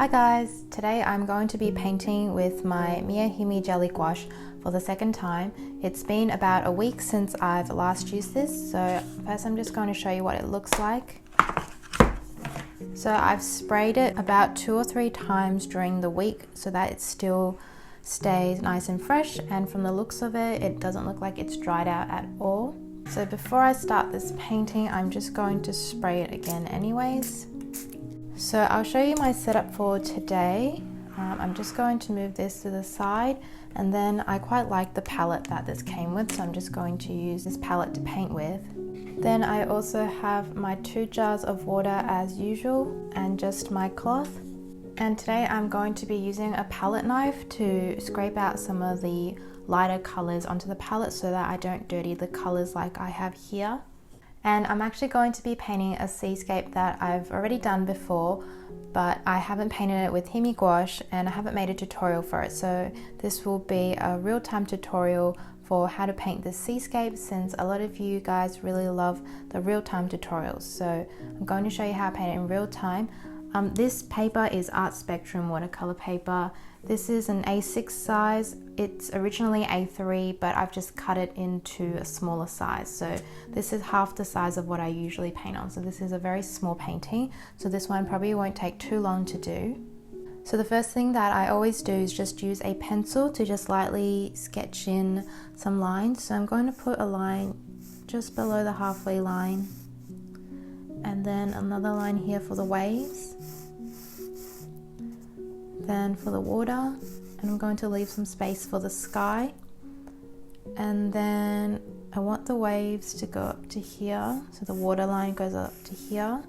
Hi guys, today I'm going to be painting with my Himi Jelly Gouache for the second time. It's been about a week since I've last used this, so first I'm just going to show you what it looks like. So I've sprayed it about 2 or 3 times during the week so that it still stays nice and fresh, and from the looks of it, it doesn't look like it's dried out at all. So before I start this painting, I'm just going to spray it again anyways. So I'll show you my setup for today. I'm just going to move this to the side, and then I quite like the palette that this came with, so I'm just going to use this palette to paint with. Then I also have my 2 jars of water as usual and just my cloth. And today I'm going to be using a palette knife to scrape out some of the lighter colors onto the palette so that I don't dirty the colors like I have here. And I'm actually going to be painting a seascape that I've already done before, but I haven't painted it with Himi gouache and I haven't made a tutorial for it. So this will be a real-time tutorial for how to paint this seascape, since a lot of you guys really love the real-time tutorials. So I'm going to show you how to paint it in real time. This paper is Art Spectrum watercolor paper. This is an A6 size. It's originally A3, but I've just cut it into a smaller size. So this is half the size of what I usually paint on. So this is a very small painting. So this one probably won't take too long to do. So the first thing that I always do is just use a pencil to just lightly sketch in some lines. So I'm going to put a line just below the halfway line, and then another line here for the waves, then for the water, and I'm going to leave some space for the sky. And then I want the waves to go up to here, so the water line goes up to here,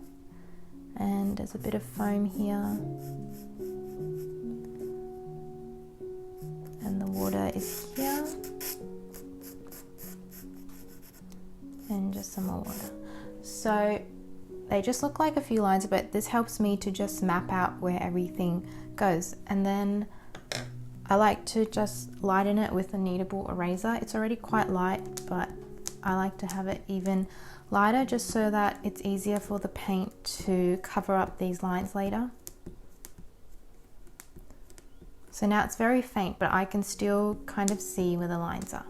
and there's a bit of foam here, and the water is here, and just some more water. So they just look like a few lines, but this helps me to just map out where everything goes. And then I like to just lighten it with a kneadable eraser. It's already quite light, but I like to have it even lighter just so that it's easier for the paint to cover up these lines later. So now it's very faint, but I can still kind of see where the lines are.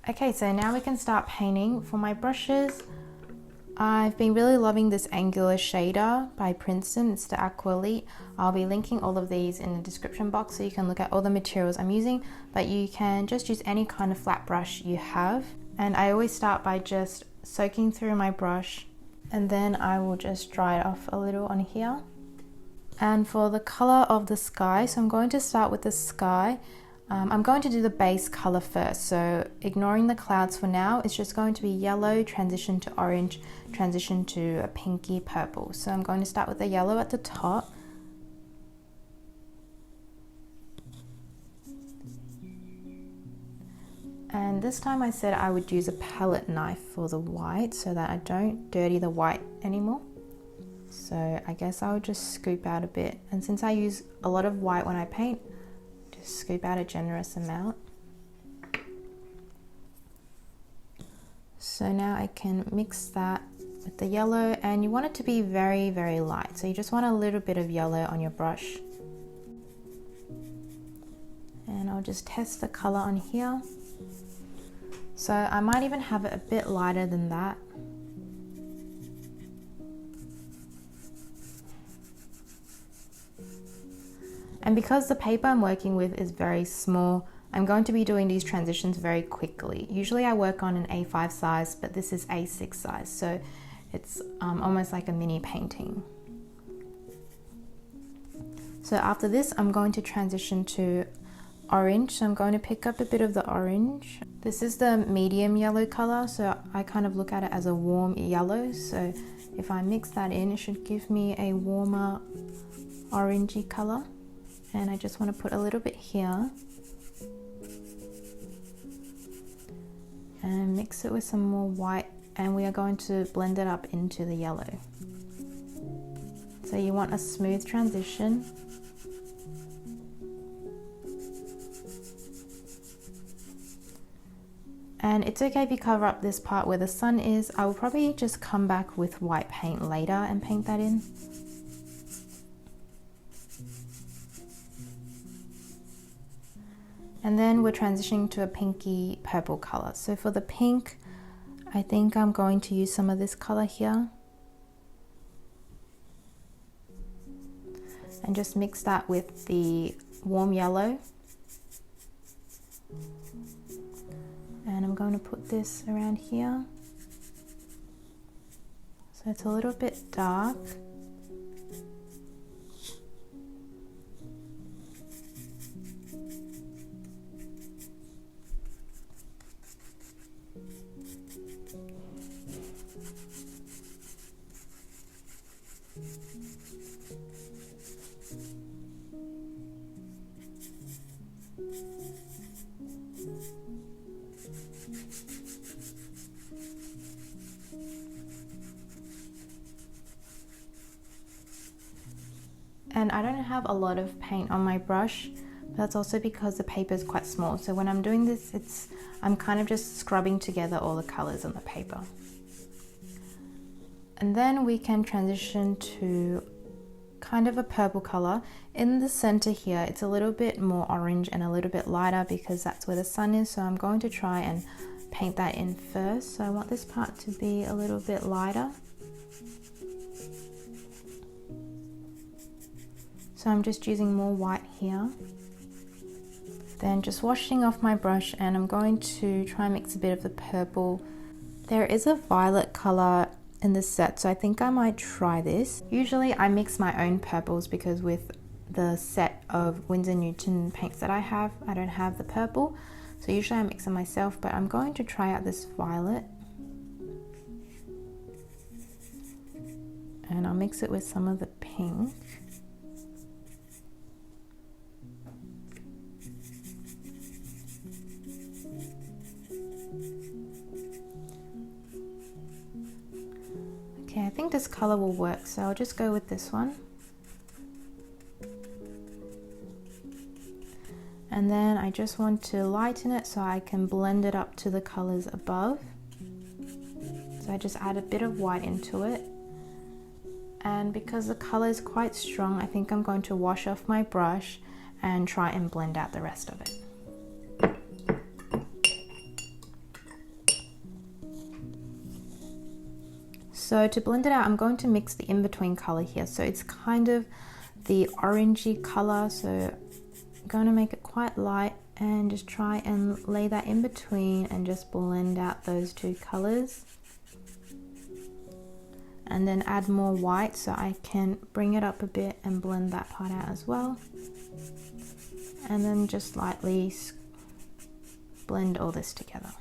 Okay, so now we can start painting. For my brushes, I've been really loving this angular shader by Princeton. It's the Aqua Elite. I'll be linking all of these in the description box so you can look at all the materials I'm using, but you can just use any kind of flat brush you have. And I always start by just soaking through my brush, and then I will just dry it off a little on here. And for the color of the sky, so I'm going to start with the sky. I'm going to do the base color first, so ignoring the clouds for now, it's just going to be yellow, transition to orange, transition to a pinky purple. So I'm going to start with the yellow at the top. And this time I said I would use a palette knife for the white so that I don't dirty the white anymore. So I guess I'll just scoop out a bit. And since I use a lot of white when I paint, scoop out a generous amount. So now I can mix that with the yellow, and you want it to be very, very light. So you just want a little bit of yellow on your brush. And I'll just test the color on here. So I might even have it a bit lighter than that. And because the paper I'm working with is very small, I'm going to be doing these transitions very quickly. Usually I work on an A5 size, but this is A6 size, so it's almost like a mini painting. So after this, I'm going to transition to orange. So I'm going to pick up a bit of the orange. This is the medium yellow color, so I kind of look at it as a warm yellow. So if I mix that in, it should give me a warmer orangey color. And I just want to put a little bit here and mix it with some more white, and we are going to blend it up into the yellow. So you want a smooth transition. And it's okay if you cover up this part where the sun is. I will probably just come back with white paint later and paint that in. And then we're transitioning to a pinky purple color. So for the pink, I think I'm going to use some of this color here. And just mix that with the warm yellow. And I'm going to put this around here. So it's a little bit dark. And I don't have a lot of paint on my brush, but that's also because the paper is quite small. So when I'm doing this, I'm kind of just scrubbing together all the colors on the paper. And then we can transition to kind of a purple color. In the center here, it's a little bit more orange and a little bit lighter because that's where the sun is. So I'm going to try and paint that in first. So I want this part to be a little bit lighter. So I'm just using more white here. Then just washing off my brush, and I'm going to try and mix a bit of the purple. There is a violet color in this set, so I think I might try this. Usually I mix my own purples because with the set of Winsor Newton paints that I have, I don't have the purple. So usually I mix them myself, but I'm going to try out this violet. And I'll mix it with some of the pink. Okay, I think this color will work, so I'll just go with this one. And then I just want to lighten it so I can blend it up to the colors above. So I just add a bit of white into it. And because the color is quite strong, I think I'm going to wash off my brush and try and blend out the rest of it. So to blend it out, I'm going to mix the in-between color here. So it's kind of the orangey color. So I'm going to make it quite light and just try and lay that in between and just blend out those two colors. And then add more white so I can bring it up a bit and blend that part out as well. And then just lightly blend all this together.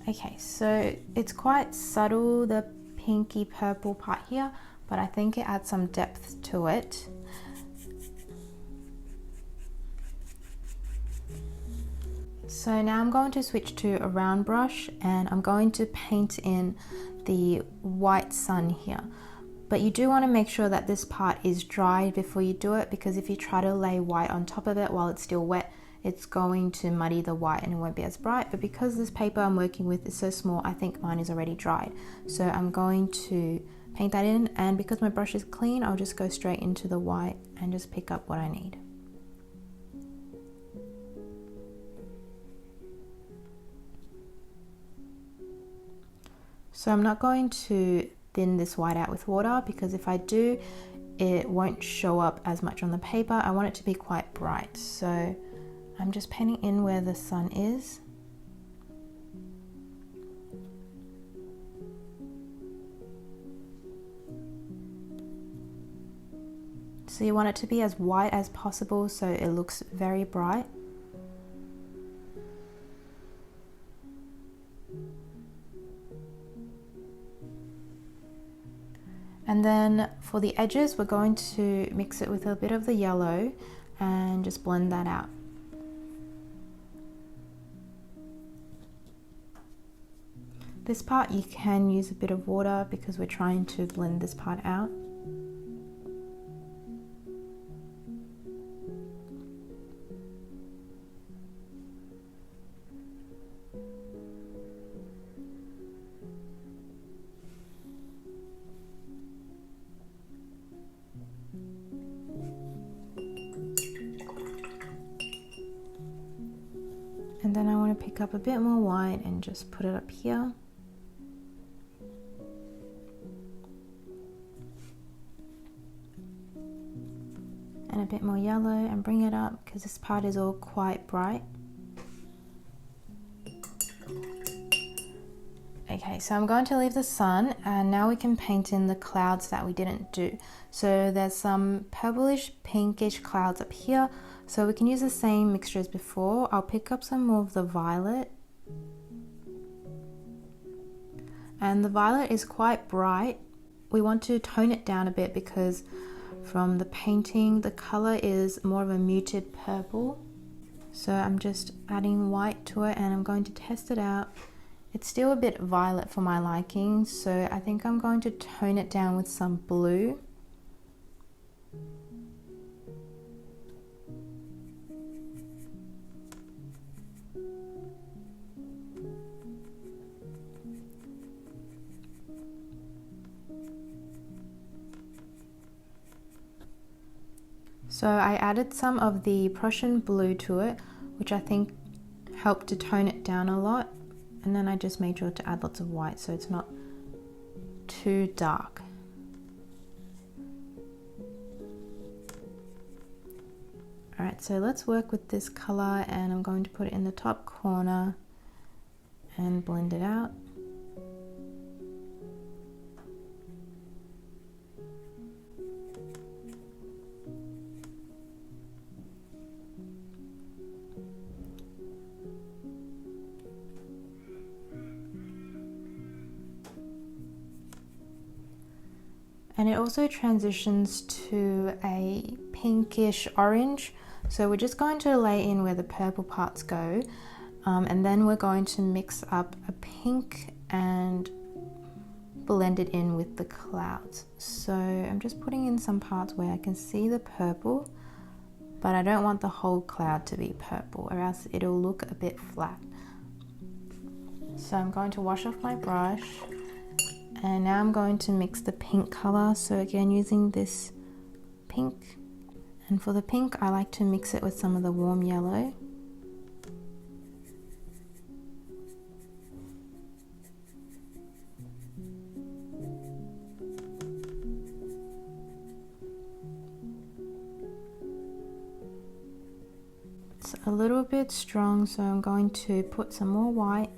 Okay, so it's quite subtle, the pinky purple part here, but I think it adds some depth to it. So now I'm going to switch to a round brush and I'm going to paint in the white sun here. But you do want to make sure that this part is dried before you do it, because if you try to lay white on top of it while it's still wet, it's going to muddy the white and it won't be as bright. But because this paper I'm working with is so small, I think mine is already dried. So I'm going to paint that in, and because my brush is clean, I'll just go straight into the white and just pick up what I need. So I'm not going to thin this white out with water, because if I do, it won't show up as much on the paper. I want it to be quite bright. So I'm just painting in where the sun is. So you want it to be as white as possible so it looks very bright. And then for the edges, we're going to mix it with a bit of the yellow and just blend that out. This part you can use a bit of water because we're trying to blend this part out. then I want to pick up a bit more white and just put it up here. And a bit more yellow and bring it up because this part is all quite bright. Okay, so I'm going to leave the sun and now we can paint in the clouds that we didn't do. So there's some purplish pinkish clouds up here, so we can use the same mixture as before. I'll pick up some more of the violet. And the violet is quite bright. We want to tone it down a bit because from the painting the color is more of a muted purple. So I'm just adding white to it and I'm going to test it out. It's still a bit violet for my liking, so I think I'm going to tone it down with some blue. So I added some of the Prussian blue to it, which I think helped to tone it down a lot. And then I just made sure to add lots of white so it's not too dark. Alright, so let's work with this color and I'm going to put it in the top corner and blend it out. And it also transitions to a pinkish orange. So we're just going to lay in where the purple parts go. And then we're going to mix up a pink and blend it in with the clouds. So I'm just putting in some parts where I can see the purple, but I don't want the whole cloud to be purple or else it'll look a bit flat. So I'm going to wash off my brush. And now I'm going to mix the pink color. So again, using this pink. And for the pink, I like to mix it with some of the warm yellow. It's a little bit strong, so I'm going to put some more white.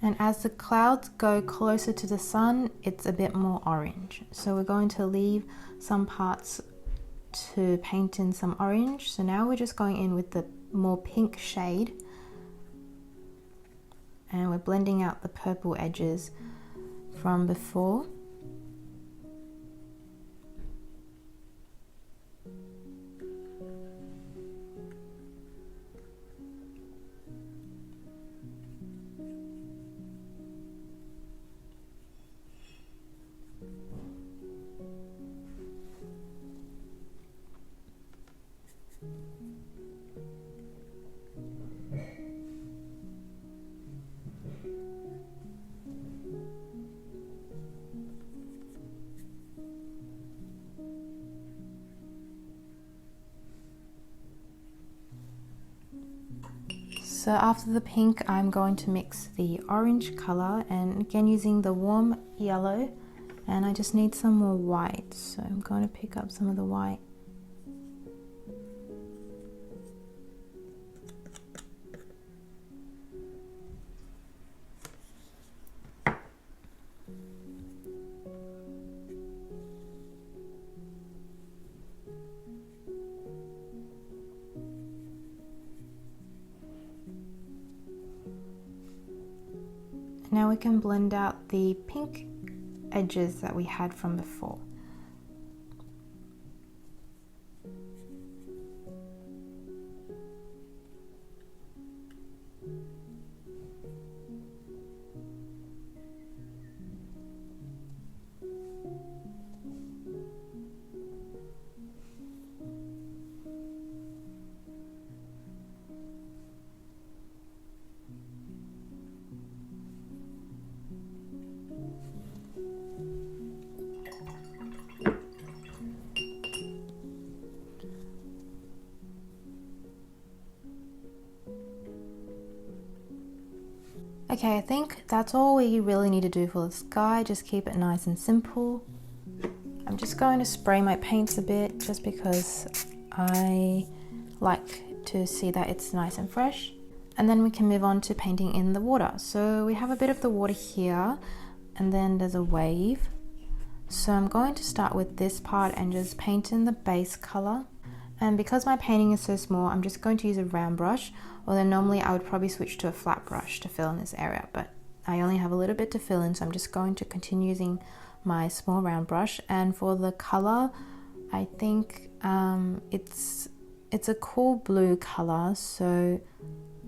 And as the clouds go closer to the sun, it's a bit more orange. So we're going to leave some parts to paint in some orange. So now we're just going in with the more pink shade. And we're blending out the purple edges from before. So after the pink, I'm going to mix the orange color and again using the warm yellow, and I just need some more white. So I'm going to pick up some of the white. Now we can blend out the pink edges that we had from before. Okay, I think that's all we really need to do for the sky. Just keep it nice and simple. I'm just going to spray my paints a bit just because I like to see that it's nice and fresh. And then we can move on to painting in the water. So we have a bit of the water here, and then there's a wave. So I'm going to start with this part and just paint in the base color. And because my painting is so small, I'm just going to use a round brush, although normally I would probably switch to a flat brush to fill in this area, but I only have a little bit to fill in, so I'm just going to continue using my small round brush. And for the color, I think it's a cool blue color, so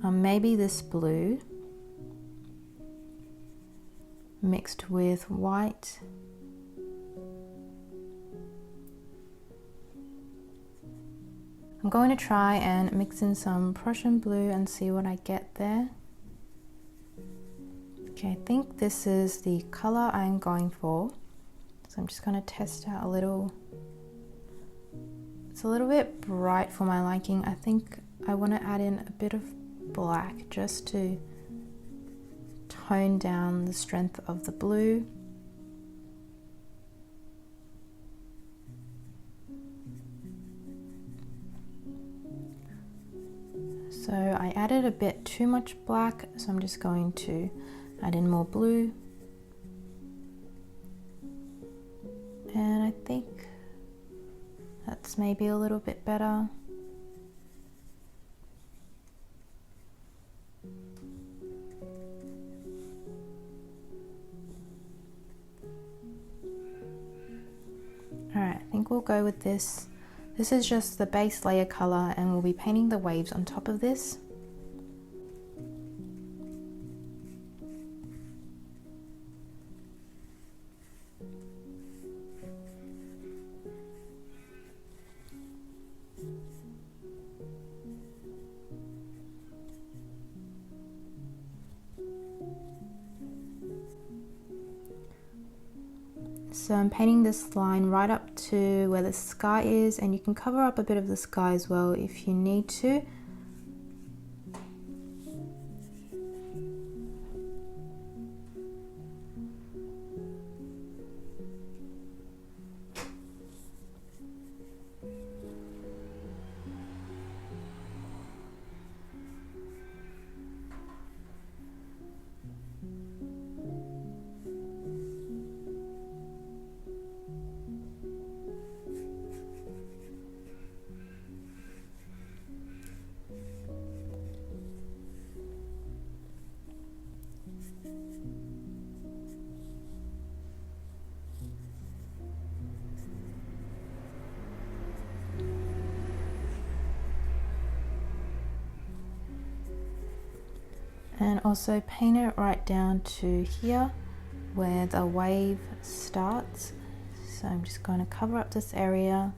maybe this blue mixed with white. I'm going to try and mix in some Prussian blue and see what I get there. Okay, I think this is the color I'm going for. So I'm just going to test out a little. It's a little bit bright for my liking. I think I want to add in a bit of black just to tone down the strength of the blue. So I added a bit too much black, so I'm just going to add in more blue. And I think that's maybe a little bit better. Alright, I think we'll go with this. This is just the base layer color, and we'll be painting the waves on top of this. So I'm painting this line right up to where the sky is, and you can cover up a bit of the sky as well if you need to. And also paint it right down to here where the wave starts. So I'm just going to cover up this area.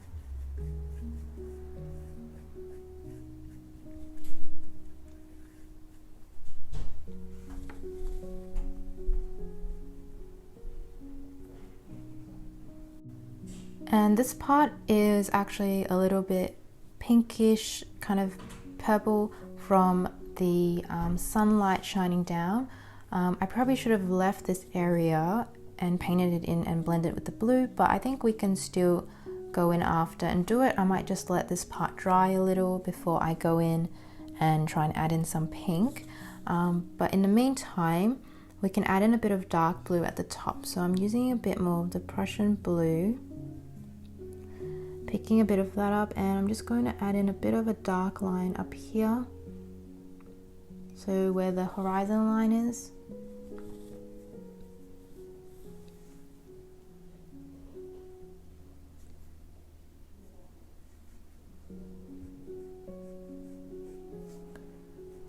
And this part is actually a little bit pinkish, kind of purple from the sunlight shining down. I probably should have left this area and painted it in and blended it with the blue, but I think we can still go in after and do it. I might just let this part dry a little before I go in and try and add in some pink. But in the meantime, we can add in a bit of dark blue at the top. So I'm using a bit more of the Prussian blue, picking a bit of that up, and I'm just going to add in a bit of a dark line up here. So where the horizon line is.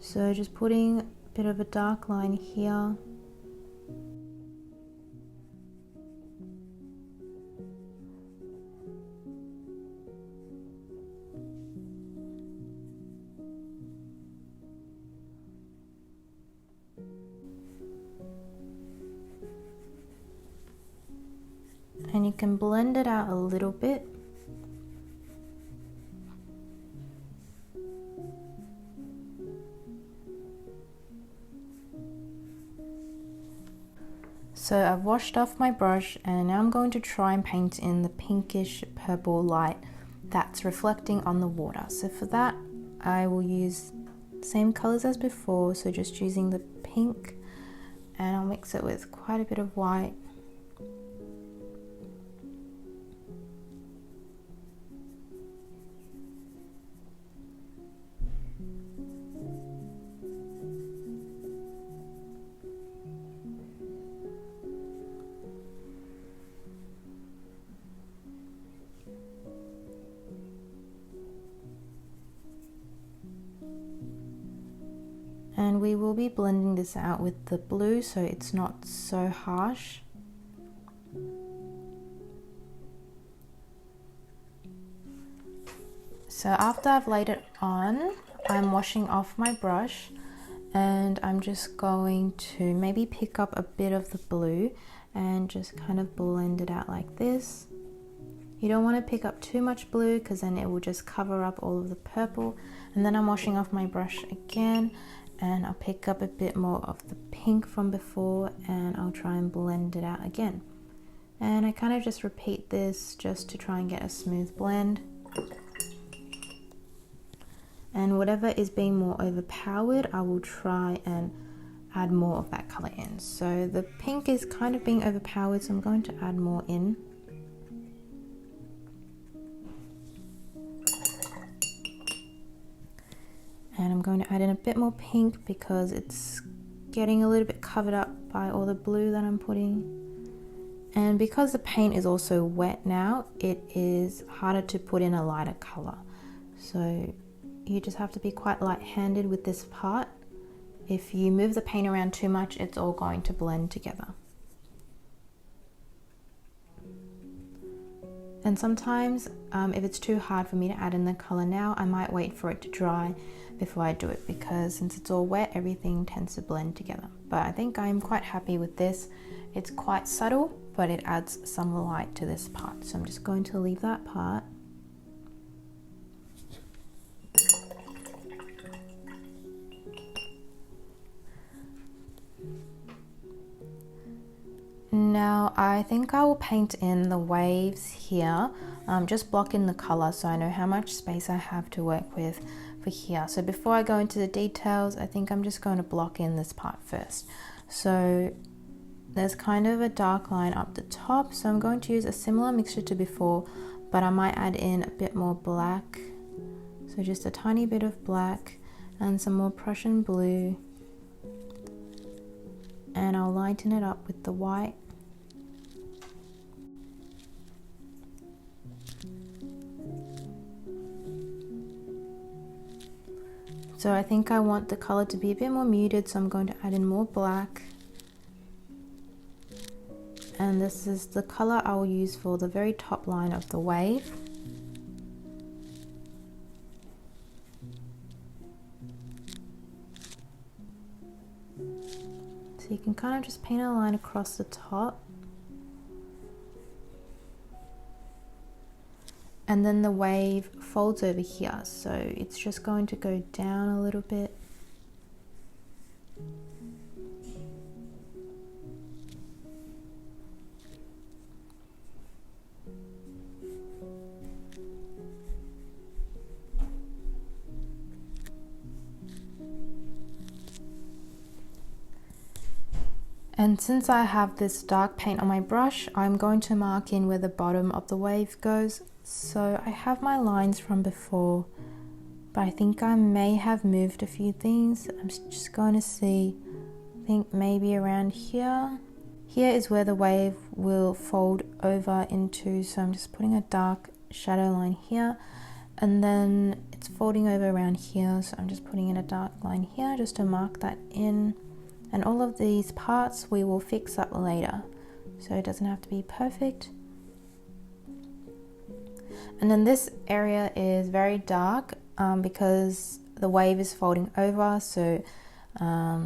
So just putting a bit of a dark line here. And you can blend it out a little bit. So I've washed off my brush and now I'm going to try and paint in the pinkish purple light that's reflecting on the water. So for that I will use the same colors as before, so just using the pink, and I'll mix it with quite a bit of white. And we will be blending this out with the blue so it's not so harsh. So after I've laid it on, I'm washing off my brush and I'm just going to maybe pick up a bit of the blue and just kind of blend it out like this. You don't want to pick up too much blue because then it will just cover up all of the purple. And then I'm washing off my brush again and I'll pick up a bit more of the pink from before and I'll try and blend it out again. And I kind of just repeat this just to try and get a smooth blend. And whatever is being more overpowered, I will try and add more of that color in. So the pink is kind of being overpowered, so I'm going to add more in. And I'm going to add in a bit more pink because it's getting a little bit covered up by all the blue that I'm putting. And because the paint is also wet now, it is harder to put in a lighter color. So you just have to be quite light-handed with this part. If you move the paint around too much, it's all going to blend together. And sometimes if it's too hard for me to add in the color now, I might wait for it to dry before I do it, because since it's all wet, everything tends to blend together. But I think I'm quite happy with this. It's quite subtle, but it adds some light to this part. So I'm just going to leave that part. Now I think I will paint in the waves here, just block in the color so I know how much space I have to work with for here. So before I go into the details, I think I'm just going to block in this part first. So there's kind of a dark line up the top, so I'm going to use a similar mixture to before, but I might add in a bit more black. So just a tiny bit of black and some more Prussian blue. And I'll lighten it up with the white. So I think I want the color to be a bit more muted, so I'm going to add in more black. And this is the color I will use for the very top line of the wave. So you can kind of just paint a line across the top. And then the wave folds over here, so it's just going to go down a little bit. And since I have this dark paint on my brush, I'm going to mark in where the bottom of the wave goes. So I have my lines from before, but I think I may have moved a few things. I'm just going to see, I think maybe around here. Here is where the wave will fold over into, so I'm just putting a dark shadow line here, and then it's folding over around here, so I'm just putting in a dark line here just to mark that in. And all of these parts we will fix up later, so it doesn't have to be perfect. And then this area is very dark because the wave is folding over, so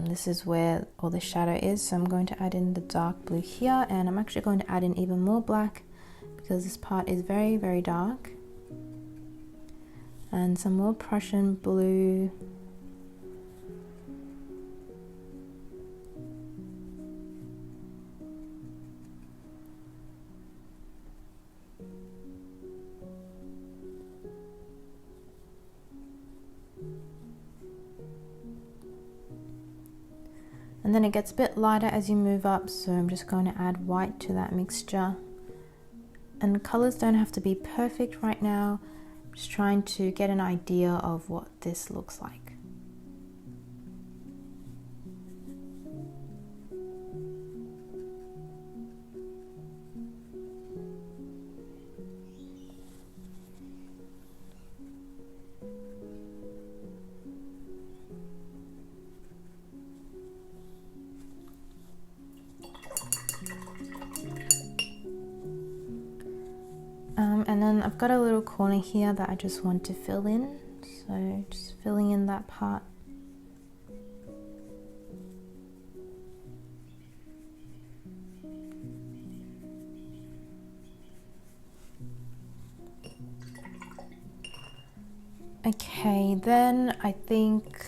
this is where all the shadow is. So I'm going to add in the dark blue here, and I'm actually going to add in even more black because this part is very, very dark. And some more Prussian blue. And then it gets a bit lighter as you move up, so I'm just going to add white to that mixture. And the colors don't have to be perfect right now. I'm just trying to get an idea of what this looks like. And then I've got a little corner here that I just want to fill in, so just filling in that part. Okay, then I think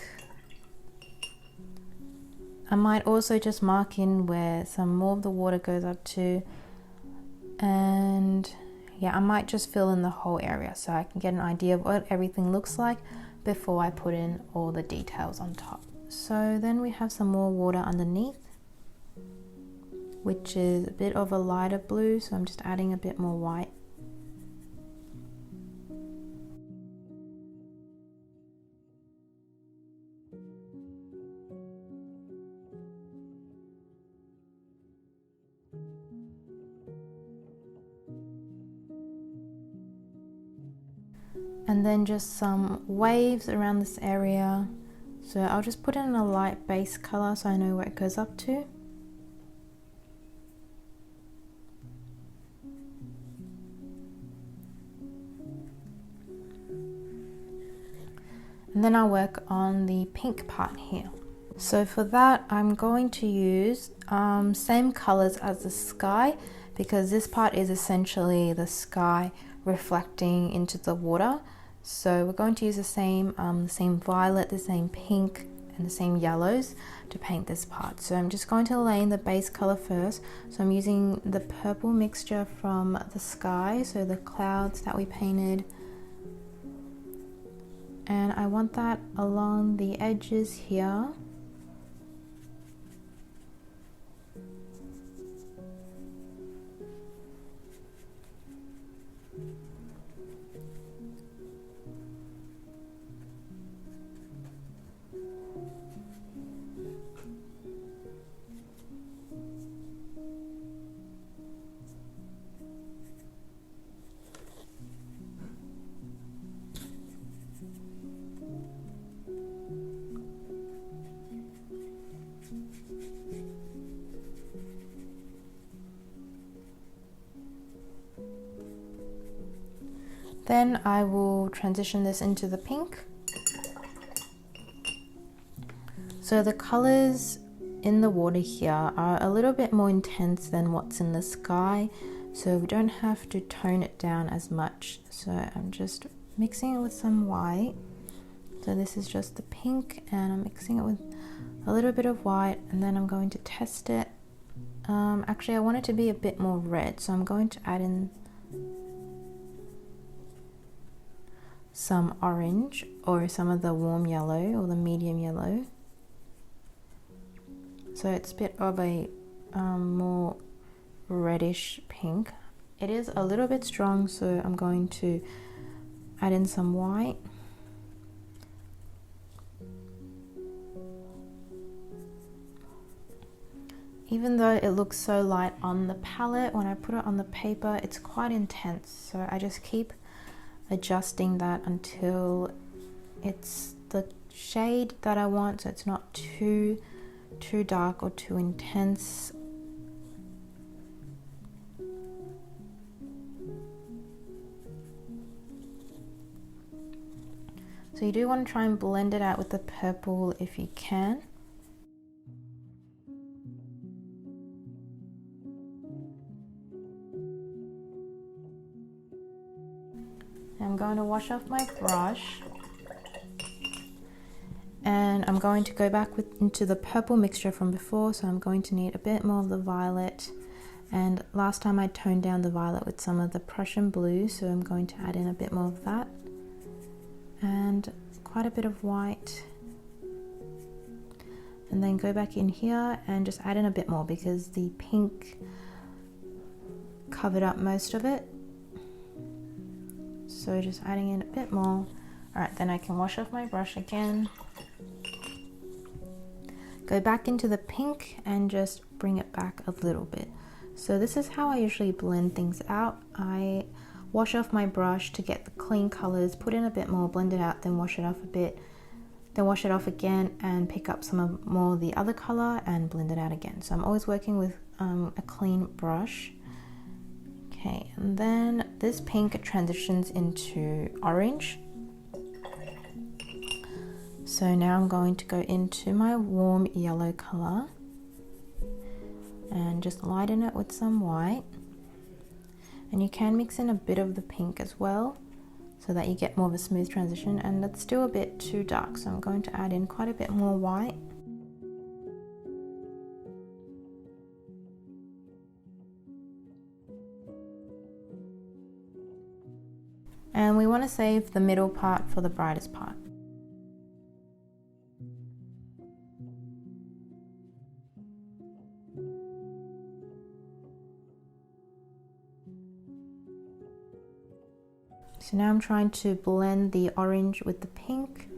I might also just mark in where some more of the water goes up to, and yeah, I might just fill in the whole area so I can get an idea of what everything looks like before I put in all the details on top. So then we have some more water underneath, which is a bit of a lighter blue, so I'm just adding a bit more white. And then just some waves around this area. So I'll just put in a light base color so I know where it goes up to. And then I'll work on the pink part here. So for that, I'm going to use same colors as the sky, because this part is essentially the sky reflecting into the water. So we're going to use the same violet, the same pink, and the same yellows to paint this part. So I'm just going to lay in the base color first. So I'm using the purple mixture from the sky, so the clouds that we painted. And I want that along the edges here. Then I will transition this into the pink. So the colors in the water here are a little bit more intense than what's in the sky, so we don't have to tone it down as much. So I'm just mixing it with some white. So this is just the pink, and I'm mixing it with a little bit of white, and then I'm going to test it. Actually, I want it to be a bit more red, so I'm going to add in some orange or some of the warm yellow or the medium yellow. So it's a bit of a more reddish pink. It is a little bit strong, so I'm going to add in some white. Even though it looks so light on the palette, when I put it on the paper, it's quite intense. So I just keep adjusting that until it's the shade that I want, so it's not too dark or too intense. So you do want to try and blend it out with the purple if you can. I'm going to wash off my brush, and I'm going to go back into the purple mixture from before, so I'm going to need a bit more of the violet, and last time I toned down the violet with some of the Prussian blue, so I'm going to add in a bit more of that, and quite a bit of white. and then go back in here and just add in a bit more because the pink covered up most of it. So just adding in a bit more. Alright, then I can wash off my brush again. Go back into the pink and just bring it back a little bit. So this is how I usually blend things out. I wash off my brush to get the clean colors, put in a bit more, blend it out, then wash it off a bit, then wash it off again and pick up some more of the other color and blend it out again. So I'm always working with a clean brush. Okay, and then this pink transitions into orange. So now I'm going to go into my warm yellow color and just lighten it with some white. And you can mix in a bit of the pink as well so that you get more of a smooth transition, and it's still a bit too dark, so I'm going to add in quite a bit more white. And we want to save the middle part for the brightest part. So now I'm trying to blend the orange with the pink,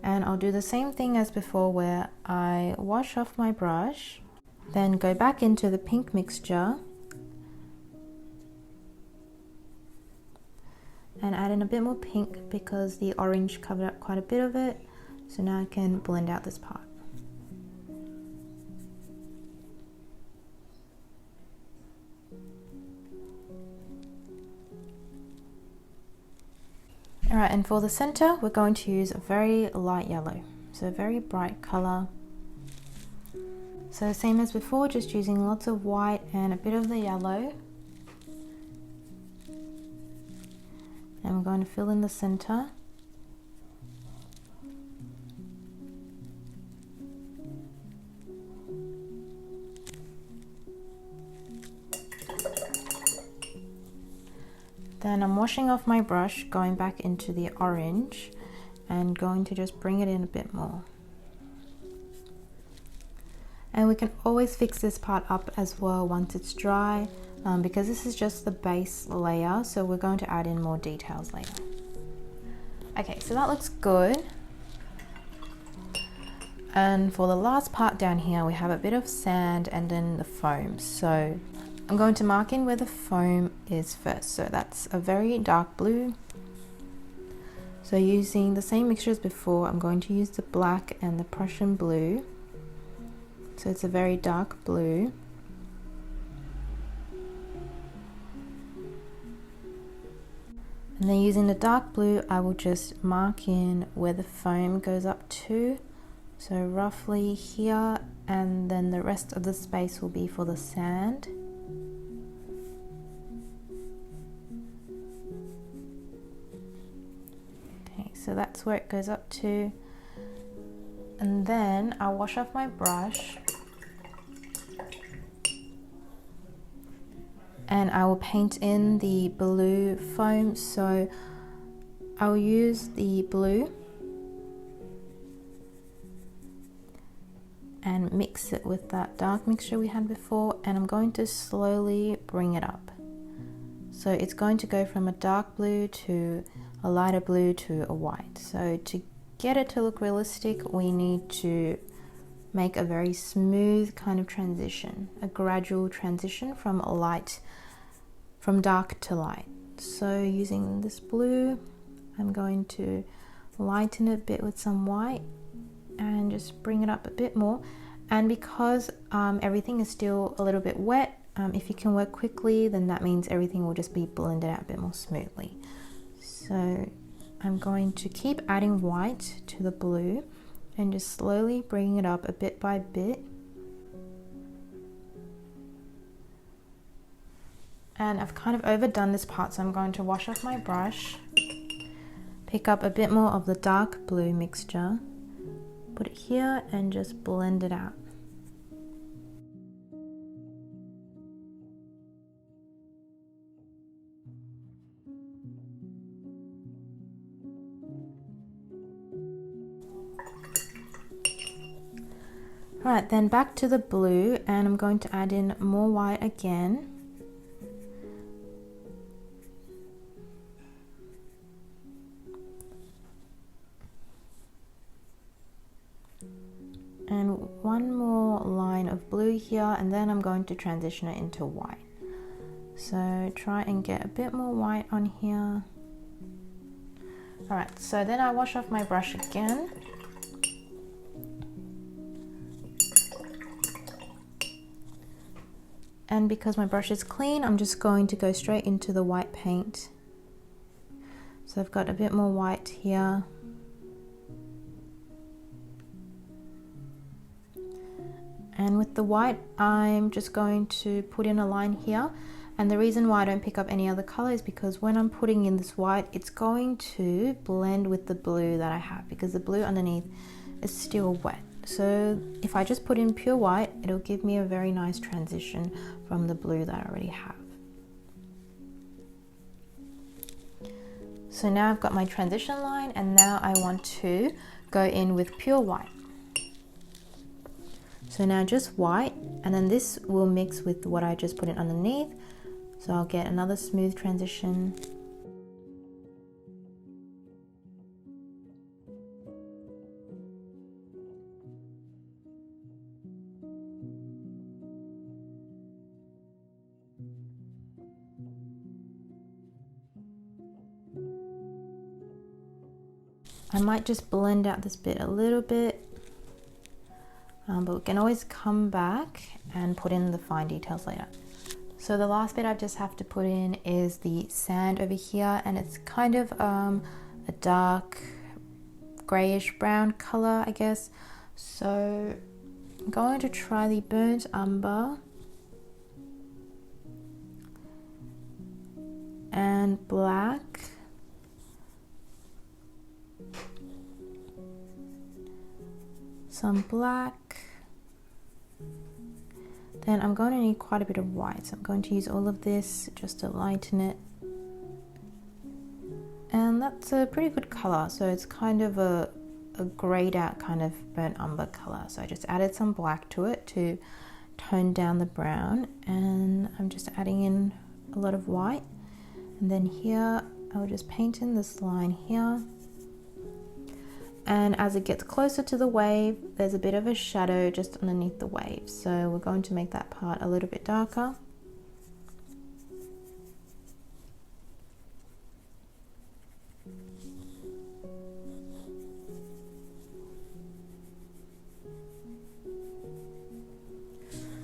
and I'll do the same thing as before where I wash off my brush, then go back into the pink mixture and add in a bit more pink because the orange covered up quite a bit of it. So now I can blend out this part. Alright, and for the center, we're going to use a very light yellow, so a very bright color. So same as before, just using lots of white and a bit of the yellow. And I'm going to fill in the center. Then I'm washing off my brush, going back into the orange and going to just bring it in a bit more. And we can always fix this part up as well once it's dry, because this is just the base layer, so we're going to add in more details later. Okay, so that looks good. And for the last part down here, we have a bit of sand and then the foam. So I'm going to mark in where the foam is first. So that's a very dark blue. So using the same mixture as before, I'm going to use the black and the Prussian blue. So it's a very dark blue. And then using the dark blue, I will just mark in where the foam goes up to. So roughly here, and then the rest of the space will be for the sand. Okay, so that's where it goes up to. And then I'll wash off my brush. And I will paint in the blue foam. So I'll use the blue and mix it with that dark mixture we had before, and I'm going to slowly bring it up. So it's going to go from a dark blue to a lighter blue to a white. So to get it to look realistic, we need to make a very smooth kind of transition, a gradual transition from dark to light. So using this blue, I'm going to lighten it a bit with some white and just bring it up a bit more. And because everything is still a little bit wet, if you can work quickly, then that means everything will just be blended out a bit more smoothly. So I'm going to keep adding white to the blue and just slowly bringing it up a bit by bit. And I've kind of overdone this part, so I'm going to wash off my brush, pick up a bit more of the dark blue mixture, put it here and just blend it out. Alright, then back to the blue, and I'm going to add in more white again. And one more line of blue here, and then I'm going to transition it into white. So try and get a bit more white on here. Alright, so then I wash off my brush again. And because my brush is clean, I'm just going to go straight into the white paint. So I've got a bit more white here. And with the white, I'm just going to put in a line here. And the reason why I don't pick up any other color is because when I'm putting in this white, it's going to blend with the blue that I have, because the blue underneath is still wet. So if I just put in pure white, it'll give me a very nice transition from the blue that I already have. So now I've got my transition line, and now I want to go in with pure white. So now just white, and then this will mix with what I just put in underneath. So I'll get another smooth transition. I might just blend out this bit a little bit. But we can always come back and put in the fine details later. So the last bit I just have to put in is the sand over here, and it's kind of a dark grayish brown color, I guess. So I'm going to try the burnt umber and black. Some black. Then I'm going to need quite a bit of white, so I'm going to use all of this just to lighten it. And that's a pretty good color, so it's kind of a grayed out kind of burnt umber color. So I just added some black to it to tone down the brown, and I'm just adding in a lot of white. And then here I'll just paint in this line here. And as it gets closer to the wave, there's a bit of a shadow just underneath the wave. So we're going to make that part a little bit darker.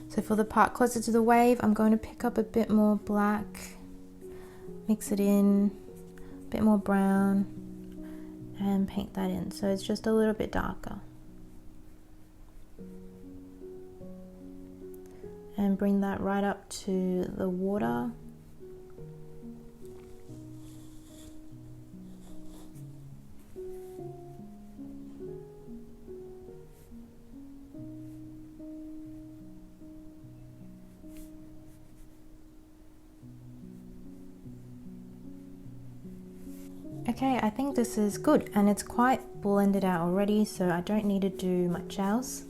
So for the part closer to the wave, I'm going to pick up a bit more black, mix it in, a bit more brown, and paint that in, so it's just a little bit darker. And bring that right up to the water. Okay, I think this is good, and it's quite blended out already, so I don't need to do much else.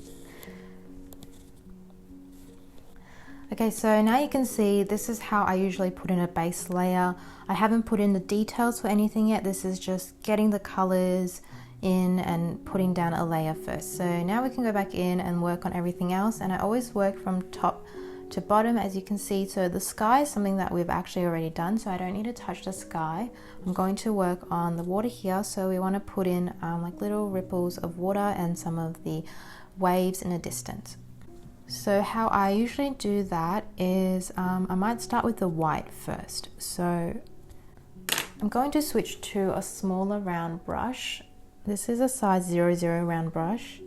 Okay, so now you can see this is how I usually put in a base layer. I haven't put in the details for anything yet. This is just getting the colors in and putting down a layer first. So now we can go back in and work on everything else, and I always work from top to bottom, as you can see. So the sky is something that we've actually already done, so I don't need to touch the sky. I'm going to work on the water here, so we want to put in like little ripples of water and some of the waves in the distance. So how I usually do that is I might start with the white first. So I'm going to switch to a smaller round brush. This is a size 00 round brush,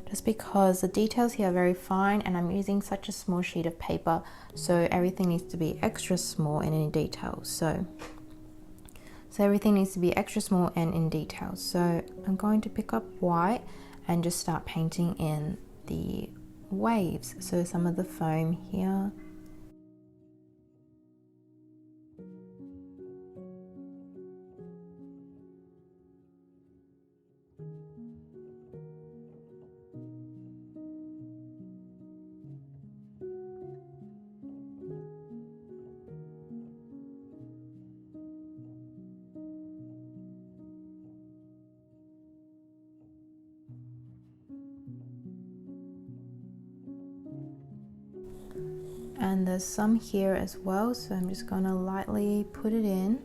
just because the details here are very fine, and I'm using such a small sheet of paper, so everything needs to be extra small and in detail. So everything needs to be extra small and in detail. So I'm going to pick up white and just start painting in the waves. So some of the foam here. and there's some here as well, so I'm just going to lightly put it in.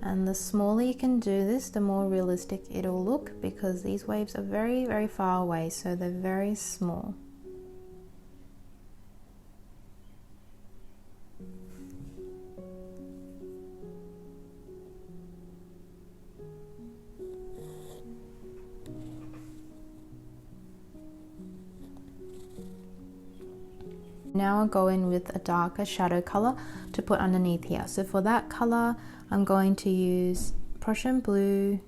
And the smaller you can do this, the more realistic it'll look, because these waves are very, very far away, so they're very small. Now I'll go in with a darker shadow color to put underneath here. So for that color, I'm going to use Prussian blue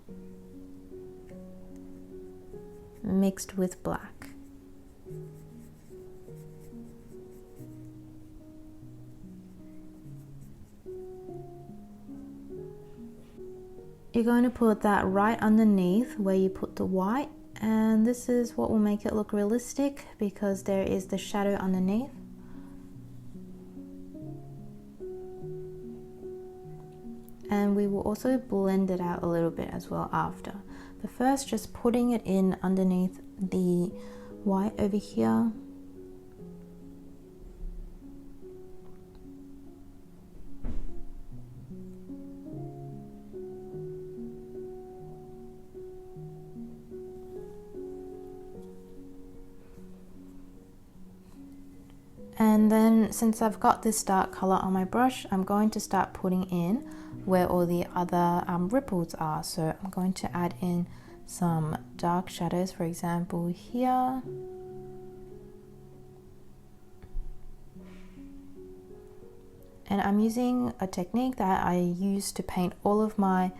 mixed with black. You're going to put that right underneath where you put the white, and this is what will make it look realistic because there is the shadow underneath. And we will also blend it out a little bit as well after. But first, just putting it in underneath the white over here. And then since I've got this dark color on my brush, I'm going to start putting in where all the other ripples are. So I'm going to add in some dark shadows, for example here. And I'm using a technique that I use to paint all of my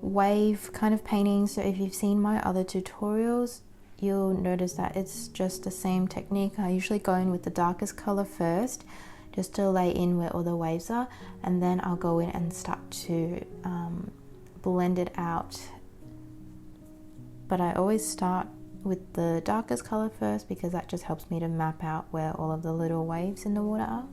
wave kind of paintings. So if you've seen my other tutorials, you'll notice that it's just the same technique. I usually go in with the darkest color first, just to lay in where all the waves are, and then I'll go in and start to blend it out. But I always start with the darkest color first because that just helps me to map out where all of the little waves in the water are.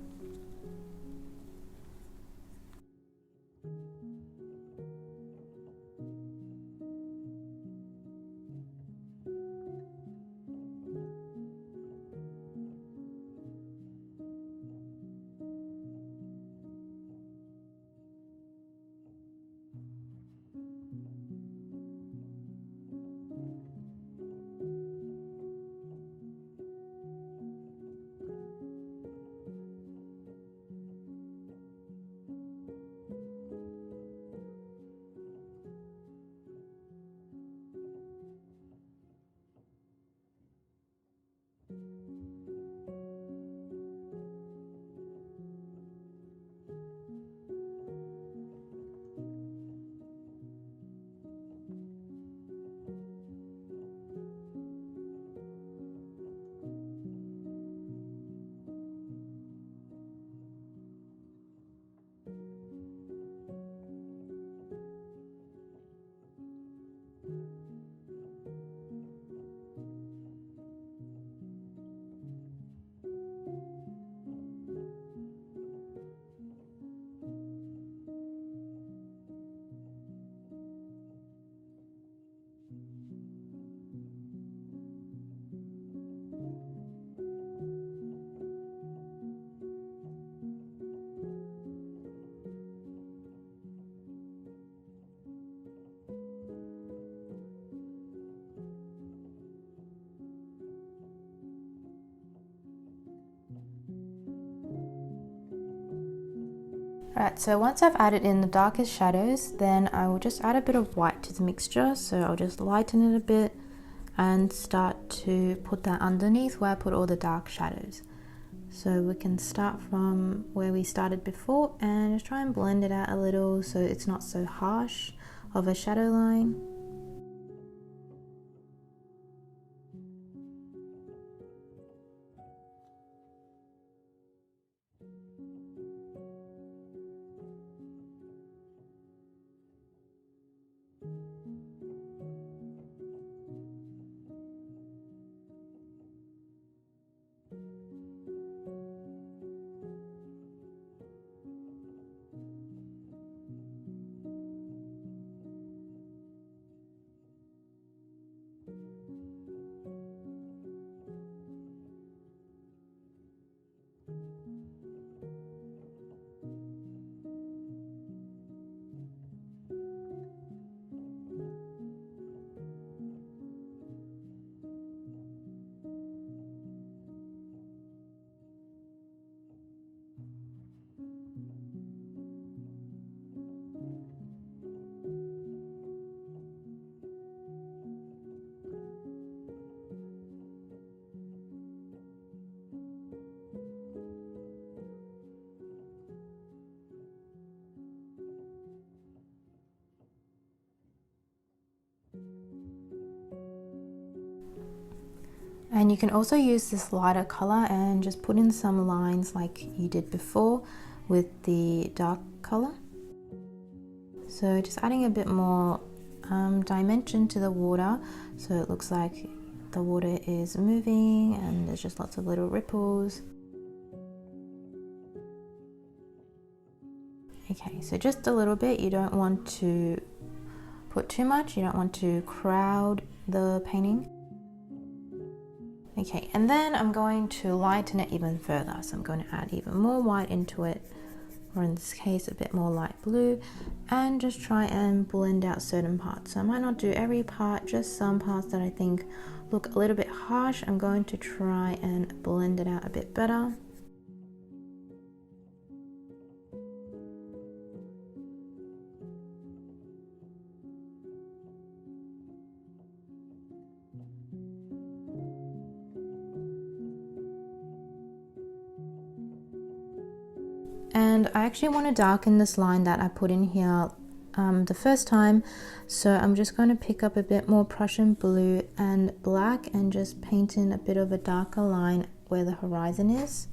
Right, so once I've added in the darkest shadows, then I will just add a bit of white to the mixture. So I'll just lighten it a bit and start to put that underneath where I put all the dark shadows. So we can start from where we started before and just try and blend it out a little so it's not so harsh of a shadow line. And you can also use this lighter color and just put in some lines like you did before with the dark color. So just adding a bit more dimension to the water, so it looks like the water is moving and there's just lots of little ripples. Okay, so just a little bit. You don't want to put too much, you don't want to crowd the painting. Okay, and then I'm going to lighten it even further, so I'm going to add even more white into it, or in this case a bit more light blue, and just try and blend out certain parts. So I might not do every part, just some parts that I think look a little bit harsh. I'm going to try and blend it out a bit better. And I actually want to darken this line that I put in here the first time, so I'm just going to pick up a bit more Prussian blue and black and just paint in a bit of a darker line where the horizon is.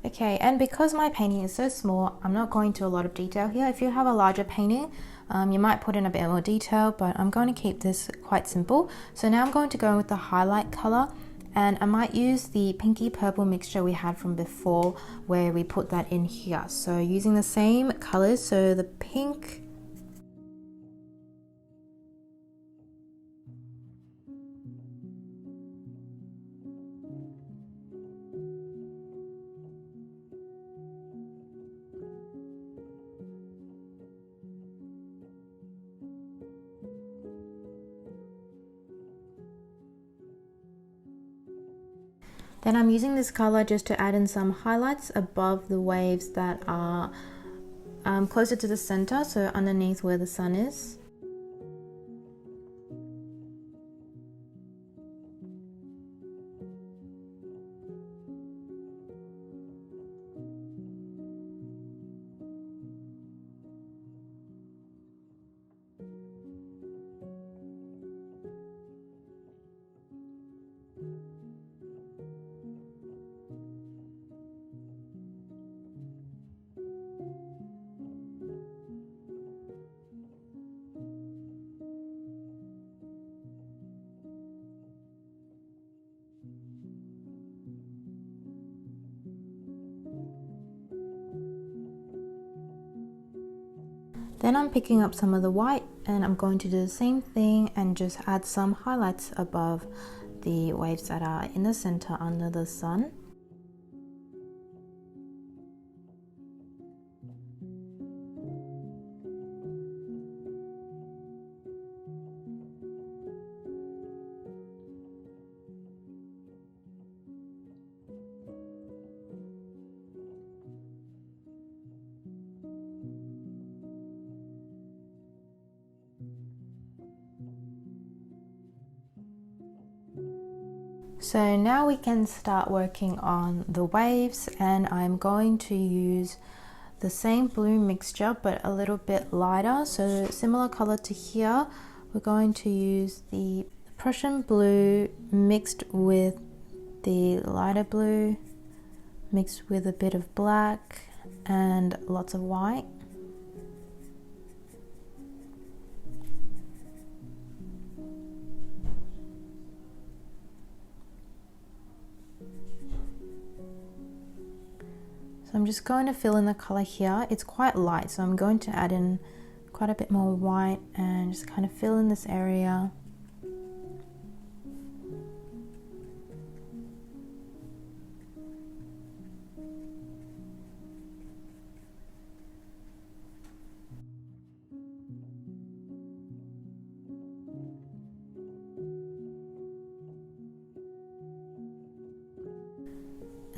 Okay, and because my painting is so small, I'm not going to a lot of detail here. If you have a larger painting, you might put in a bit more detail, but I'm going to keep this quite simple. So now I'm going to go with the highlight color, and I might use the pinky purple mixture we had from before where we put that in here. So using the same colors, so the pink, then I'm using this color just to add in some highlights above the waves that are closer to the center, so underneath where the sun is. Then I'm picking up some of the white and I'm going to do the same thing and just add some highlights above the waves that are in the center under the sun. So now we can start working on the waves, and I'm going to use the same blue mixture but a little bit lighter, so similar color to here. We're going to use the Prussian blue mixed with the lighter blue mixed with a bit of black and lots of white. So I'm just going to fill in the color here. It's quite light, so I'm going to add in quite a bit more white and just kind of fill in this area.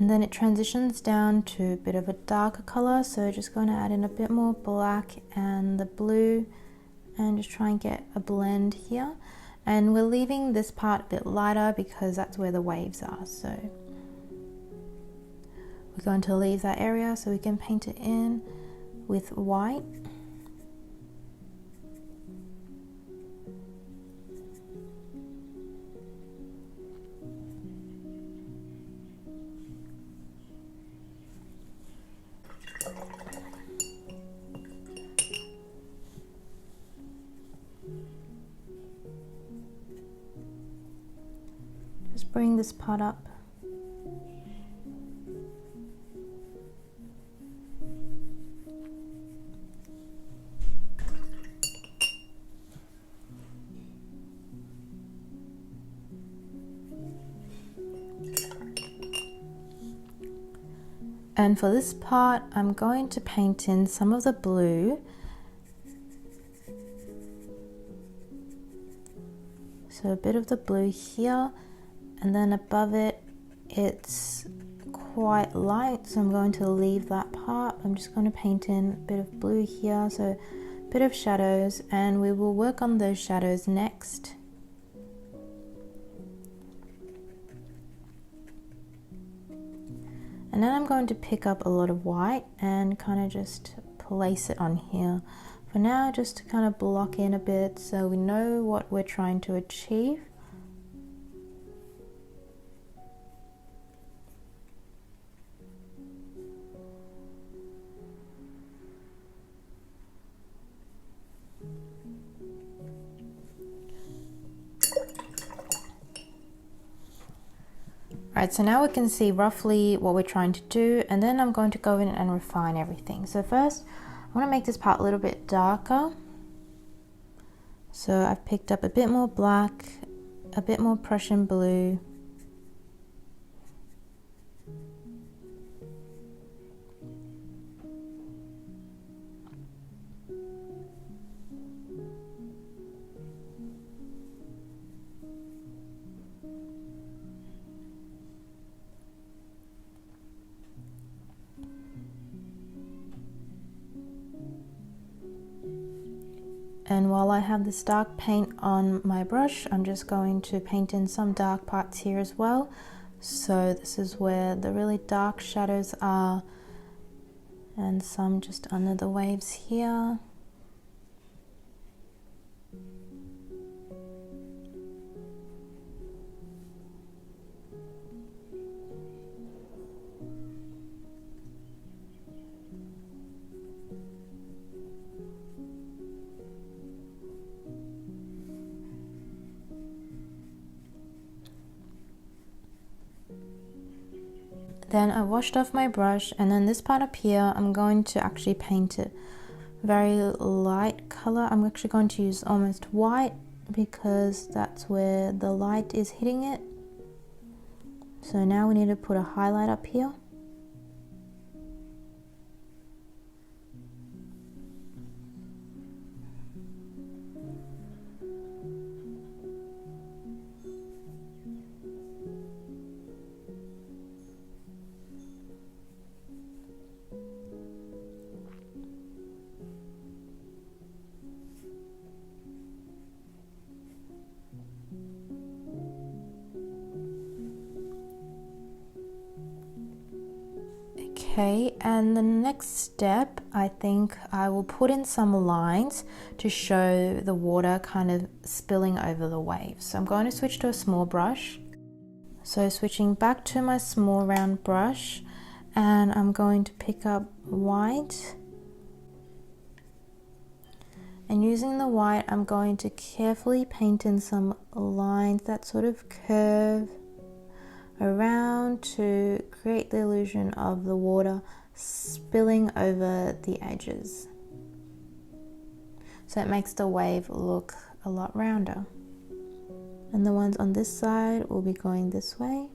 And then it transitions down to a bit of a darker color, so just going to add in a bit more black and the blue and just try and get a blend here. And we're leaving this part a bit lighter because that's where the waves are, so we're going to leave that area so we can paint it in with white. Just bring this part up. And for this part, I'm going to paint in some of the blue. So a bit of the blue here, and then above it, it's quite light, so I'm going to leave that part. I'm just going to paint in a bit of blue here, so a bit of shadows, and we will work on those shadows next. And then I'm going to pick up a lot of white and kind of just place it on here. For now, just to kind of block in a bit so we know what we're trying to achieve. Alright, so now we can see roughly what we're trying to do, and then I'm going to go in and refine everything. So first, I want to make this part a little bit darker. So I've picked up a bit more black, a bit more Prussian blue. And while I have this dark paint on my brush, I'm just going to paint in some dark parts here as well. So this is where the really dark shadows are, and some just under the waves here. Then I washed off my brush, and then this part up here, I'm going to actually paint it very light color. I'm actually going to use almost white because that's where the light is hitting it. So now we need to put a highlight up here. Okay, and the next step, I think I will put in some lines to show the water kind of spilling over the waves. So I'm going to switch to a small brush. So switching back to my small round brush, and I'm going to pick up white. And using the white, I'm going to carefully paint in some lines that sort of curve around to create the illusion of the water spilling over the edges. So it makes the wave look a lot rounder. And the ones on this side will be going this way.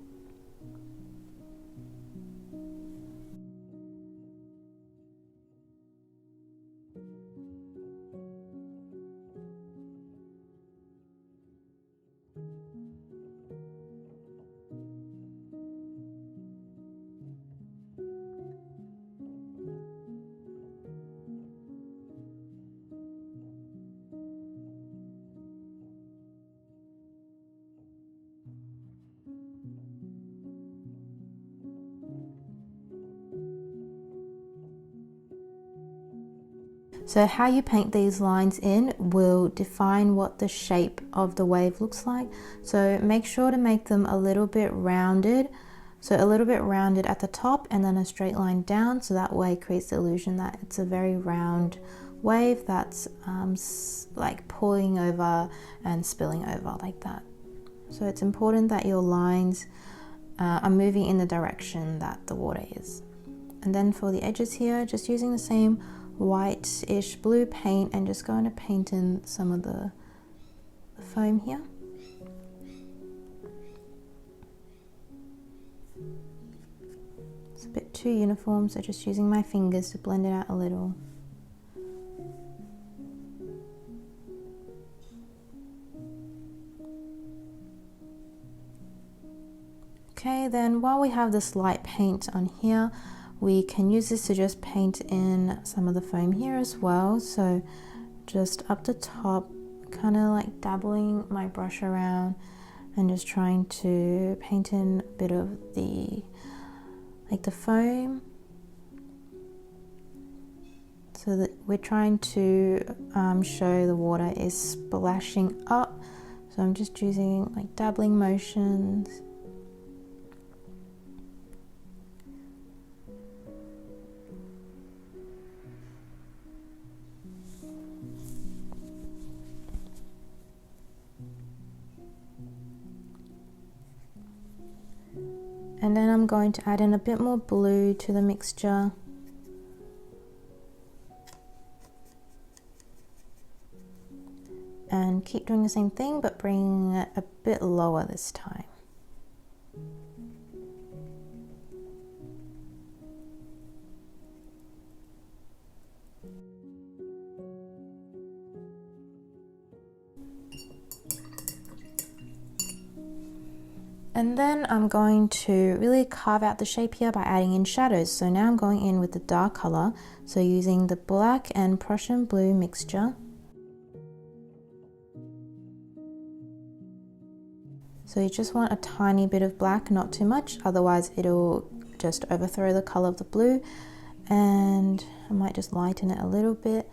So how you paint these lines in will define what the shape of the wave looks like. So make sure to make them a little bit rounded. So a little bit rounded at the top and then a straight line down, so that way it creates the illusion that it's a very round wave that's like pulling over and spilling over like that. So it's important that your lines are moving in the direction that the water is. And then for the edges here, just using the same white-ish blue paint and just going to paint in some of the foam here. It's a bit too uniform, so just using my fingers to blend it out a little. Okay, then while we have this light paint on here, we can use this to just paint in some of the foam here as well. So just up the top, kind of like dabbling my brush around and just trying to paint in a bit of the foam, so that we're trying to show the water is splashing up. So I'm just using like dabbling motions. And then I'm going to add in a bit more blue to the mixture. And keep doing the same thing, but bringing it a bit lower this time. And then I'm going to really carve out the shape here by adding in shadows. So now I'm going in with the dark color, so using the black and Prussian blue mixture. So you just want a tiny bit of black, not too much, otherwise it'll just overthrow the color of the blue. And I might just lighten it a little bit.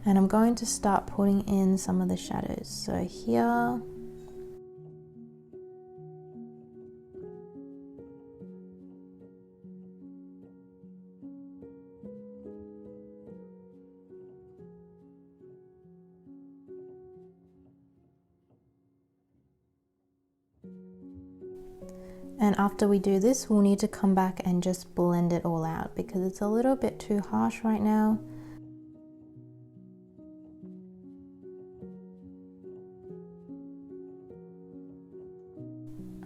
And I'm going to start putting in some of the shadows. So here, and after we do this, we'll need to come back and just blend it all out because it's a little bit too harsh right now.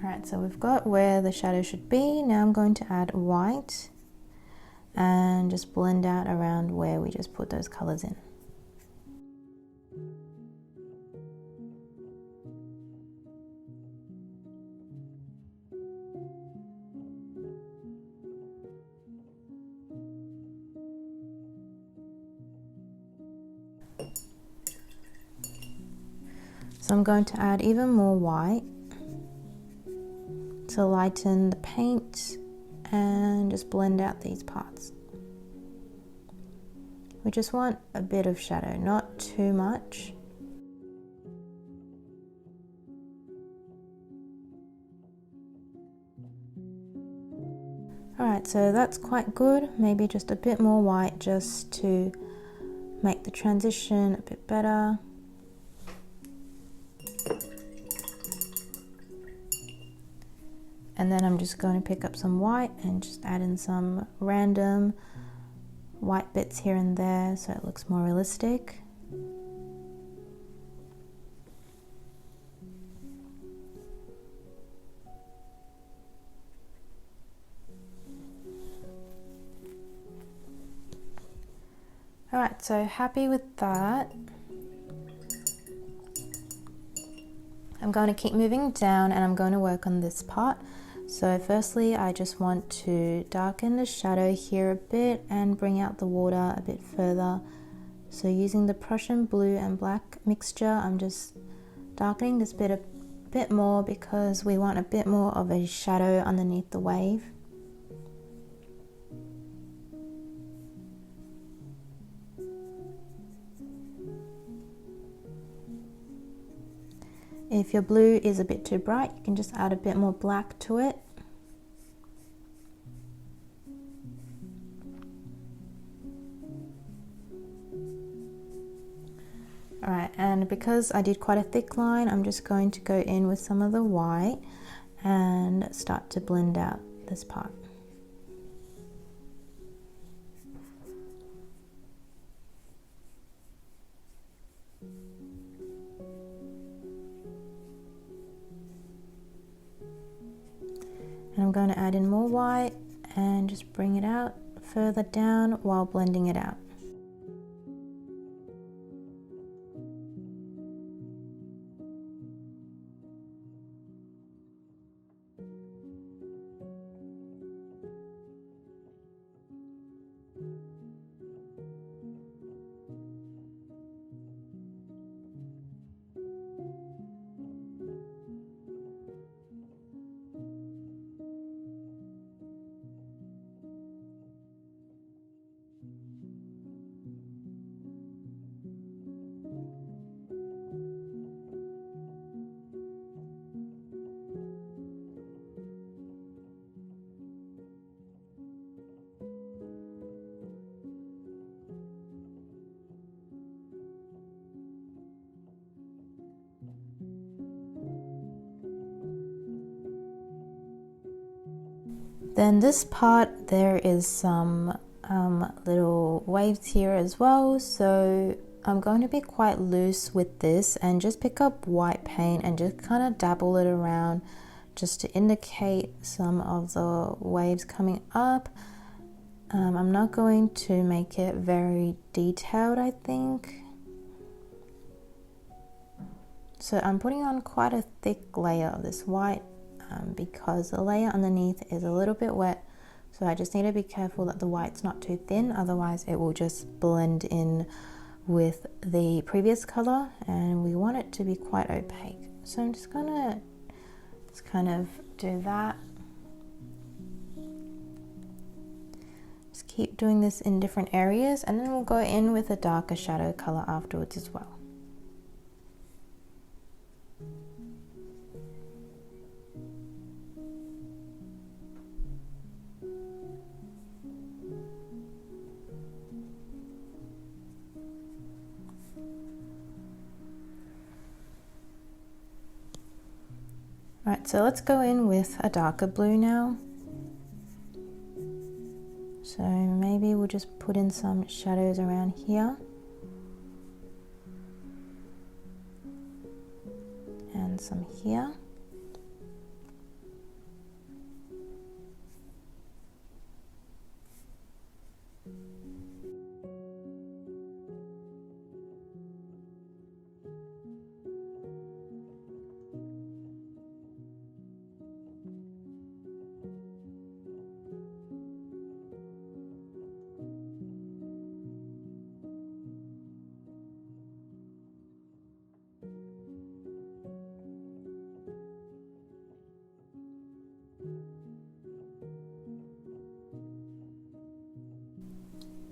Alright, so we've got where the shadow should be. Now I'm going to add white and just blend out around where we just put those colors in. So I'm going to add even more white to lighten the paint and just blend out these parts. We just want a bit of shadow, not too much. Alright, so that's quite good. Maybe just a bit more white just to make the transition a bit better. And then I'm just going to pick up some white and just add in some random white bits here and there so it looks more realistic. Alright, so happy with that. I'm going to keep moving down and I'm going to work on this part. So firstly, I just want to darken the shadow here a bit and bring out the water a bit further. So using the Prussian blue and black mixture, I'm just darkening this bit a bit more because we want a bit more of a shadow underneath the wave. If your blue is a bit too bright, you can just add a bit more black to it. Alright, and because I did quite a thick line, I'm just going to go in with some of the white and start to blend out this part. And I'm going to add in more white and just bring it out further down while blending it out. Then this part, there is some little waves here as well, so I'm going to be quite loose with this and just pick up white paint and just kind of dabble it around just to indicate some of the waves coming up. I'm not going to make it very detailed, I think. So I'm putting on quite a thick layer of this white because the layer underneath is a little bit wet, so I just need to be careful that the white's not too thin, otherwise it will just blend in with the previous color and we want it to be quite opaque. So I'm just gonna kind of do that. Just keep doing this in different areas and then we'll go in with a darker shadow color afterwards as well. Right, so let's go in with a darker blue now. So maybe we'll just put in some shadows around here. And some here.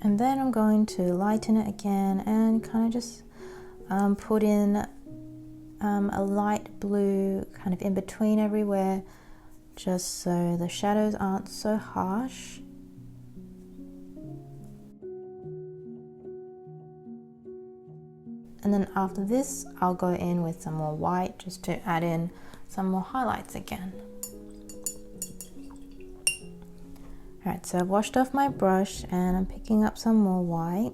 And then I'm going to lighten it again and kind of just put in a light blue kind of in between everywhere, just so the shadows aren't so harsh. And then after this, I'll go in with some more white just to add in some more highlights again. Alright, so I've washed off my brush and I'm picking up some more white.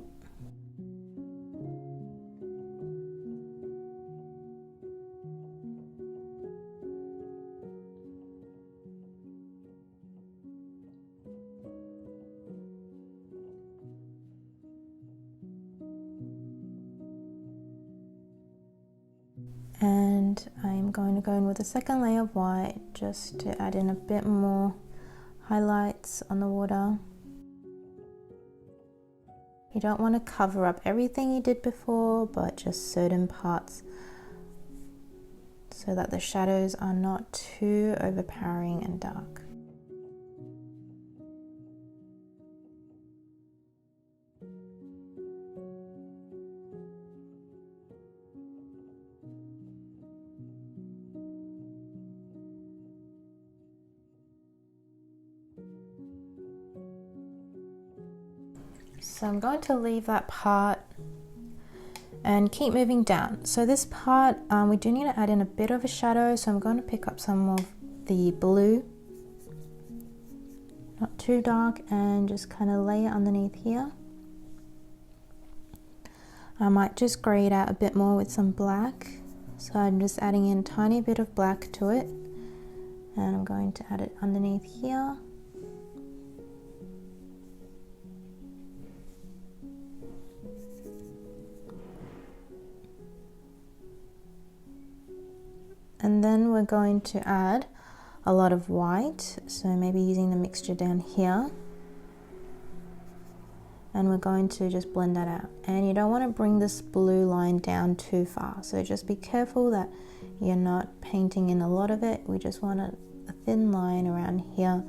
And I'm going to go in with a second layer of white just to add in a bit more highlights on the water. You don't want to cover up everything you did before, but just certain parts so that the shadows are not too overpowering and dark. So I'm going to leave that part and keep moving down. So this part, we do need to add in a bit of a shadow, so I'm going to pick up some of the blue, not too dark, and just kind of lay it underneath here. I might just grade out a bit more with some black, so I'm just adding in a tiny bit of black to it, and I'm going to add it underneath here. And then we're going to add a lot of white, so maybe using the mixture down here. And we're going to just blend that out. And you don't want to bring this blue line down too far, so just be careful that you're not painting in a lot of it. We just want a thin line around here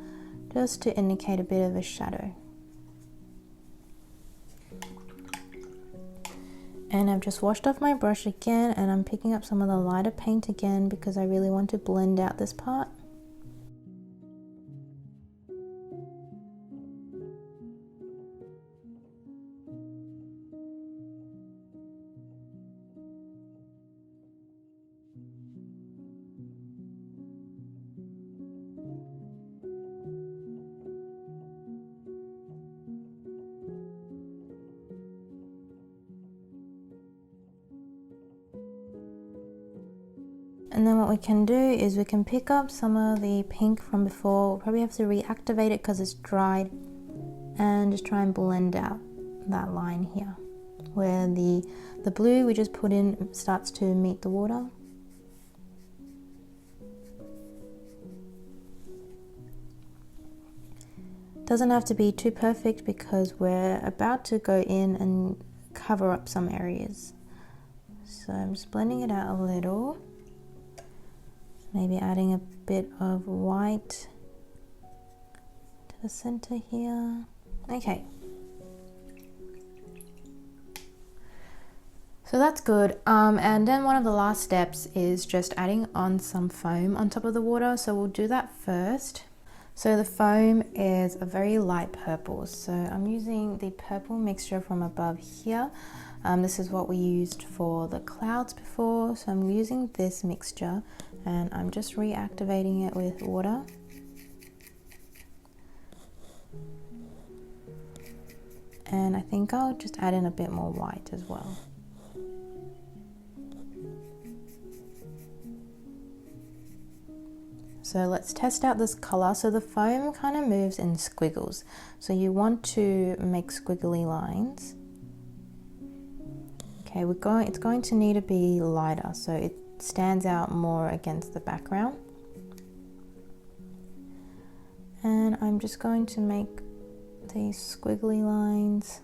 just to indicate a bit of a shadow. And I've just washed off my brush again, and I'm picking up some of the lighter paint again because I really want to blend out this part. And then what we can do is we can pick up some of the pink from before. We'll probably have to reactivate it because it's dried, and just try and blend out that line here where the blue we just put in starts to meet the water. Doesn't have to be too perfect because we're about to go in and cover up some areas. So I'm just blending it out a little. Maybe adding a bit of white to the center here. Okay. So that's good. And then one of the last steps is just adding on some foam on top of the water. So we'll do that first. So the foam is a very light purple. So I'm using the purple mixture from above here. This is what we used for the clouds before. So I'm using this mixture and I'm just reactivating it with water. And I think I'll just add in a bit more white as well. So let's test out this color. So the foam kind of moves in squiggles. So you want to make squiggly lines. Okay, it's going to need to be lighter so it stands out more against the background. And I'm just going to make these squiggly lines.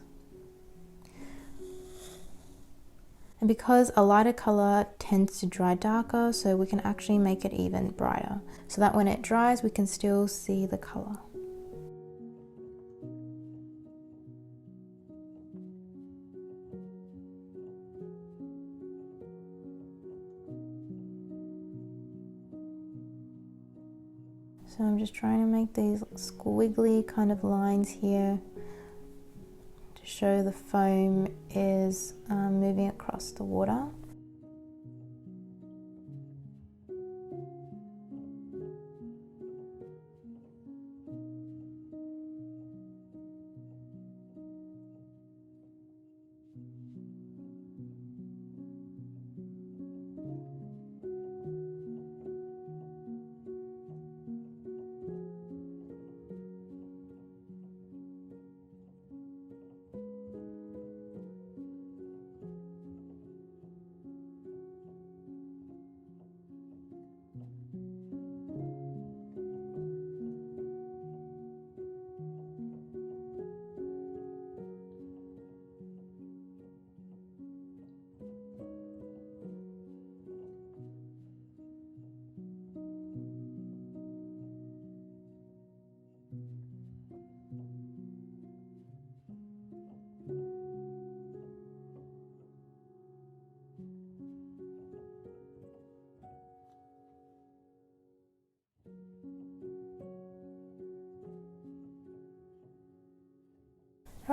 And because a lighter color tends to dry darker, so we can actually make it even brighter, so that when it dries we can still see the color. So I'm just trying to make these squiggly kind of lines here to show the foam is moving across the water.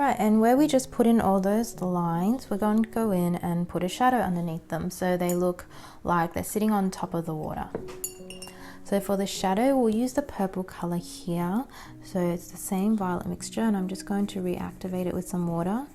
Alright, and where we just put in all those lines, we're going to go in and put a shadow underneath them so they look like they're sitting on top of the water. So for the shadow, we'll use the purple color here. So it's the same violet mixture, and I'm just going to reactivate it with some water.